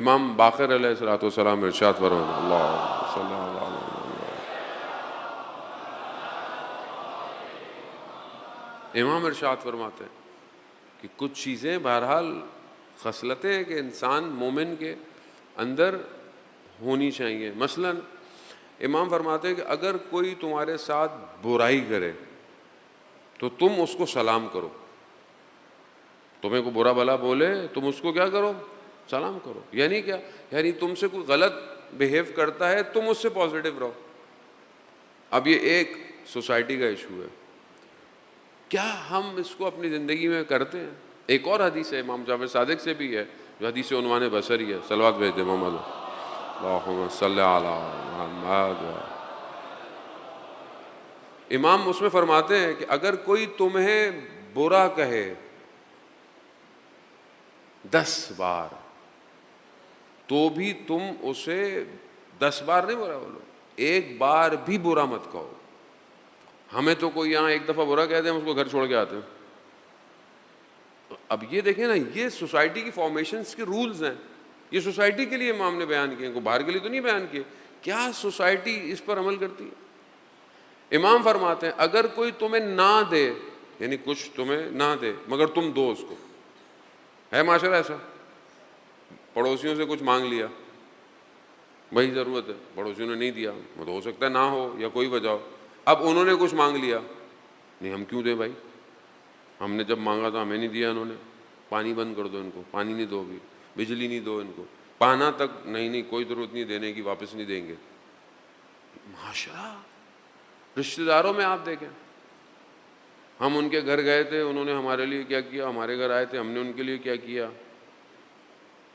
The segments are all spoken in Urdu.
امام باقر علیہ الصلوۃ والسلام ارشاد فرماتے ہیں، اللہ صلی اللہ علیہ وسلم، امام ارشاد فرماتے ہیں کہ کچھ چیزیں بہرحال خصلتیں ہیں کہ انسان مومن کے اندر ہونی چاہیے. مثلا امام فرماتے ہیں کہ اگر کوئی تمہارے ساتھ برائی کرے تو تم اس کو سلام کرو. تمہیں کو برا بلا بولے تم اس کو کیا کرو؟ سلام کرو. یعنی کیا؟ یعنی تم سے کوئی غلط بیہیو کرتا ہے تم اس سے پازیٹیو رہو. اب یہ ایک سوسائٹی کا ایشو ہے. کیا ہم اس کو اپنی زندگی میں کرتے ہیں؟ ایک اور حدیث ہے امام جعفر صادق سے بھی ہے جو حدیث عنوان بصری ہے. صلوات بھیج دے محمد اللہم صلی علی محمد. امام اس میں فرماتے ہیں کہ اگر کوئی تمہیں برا کہے 10 بار تو بھی تم اسے 10 بار نہیں برا بولو، 1 بار بھی برا مت کہو. ہمیں تو کوئی یہاں 1 دفعہ برا کہتے ہیں ہم اس کو گھر چھوڑ کے آتے ہیں. اب یہ دیکھیں نا، یہ سوسائٹی کی فارمیشنز کے رولز ہیں. یہ سوسائٹی کے لیے امام نے بیان کیے، کو باہر کے لیے تو نہیں بیان کیے. کیا سوسائٹی اس پر عمل کرتی ہے؟ امام فرماتے ہیں اگر کوئی تمہیں نہ دے، یعنی کچھ تمہیں نہ دے مگر تم دو اس کو. ہے معاشرہ ایسا؟ پڑوسیوں سے کچھ مانگ لیا، بھائی ضرورت ہے، پڑوسیوں نے نہیں دیا، وہ تو ہو سکتا ہے نہ ہو یا کوئی وجہ ہو. اب انہوں نے کچھ مانگ لیا، نہیں ہم کیوں دیں بھائی، ہم نے جب مانگا تو ہمیں نہیں دیا انہوں نے. پانی بند کر دو ان کو، پانی نہیں دو، بھی بجلی نہیں دو ان کو، پانا تک نہیں کوئی ضرورت نہیں دینے کی، واپس نہیں دیں گے. معاشرہ رشتہ داروں میں آپ دیکھیں، ہم ان کے گھر گئے تھے، انہوں نے ہمارے لیے کیا کیا، ہمارے گھر آئے تھے ہم نے ان کے لیے کیا کیا.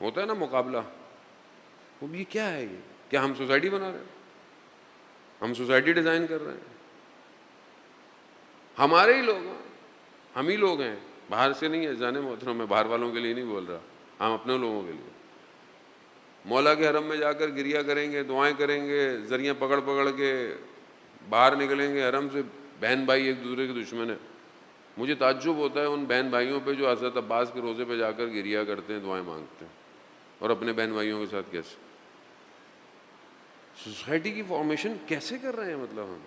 ہوتا ہے نا مقابلہ. وہ یہ کیا ہے؟ یہ کیا ہم سوسائٹی بنا رہے ہیں؟ ہم سوسائٹی ڈیزائن کر رہے ہیں؟ ہمارے ہی لوگ ہیں، ہم ہی لوگ ہیں، باہر سے نہیں ہے. جانے محترم میں باہر والوں کے لیے نہیں بول رہا، ہم اپنے لوگوں کے لیے. مولا کے حرم میں جا کر گریا کریں گے، دعائیں کریں گے، ذریعہ پکڑ پکڑ کے باہر نکلیں گے حرم سے. بہن بھائی ایک دوسرے کے دشمن ہیں. مجھے تعجب ہوتا ہے ان بہن بھائیوں پہ جو حضرت عباس کے روزے پہ جا کر گریا کرتے ہیں، دعائیں مانگتے ہیں، اور اپنے بہن بھائیوں کے ساتھ کیسے. سوسائٹی کی فارمیشن کیسے کر رہے ہیں مطلب ہم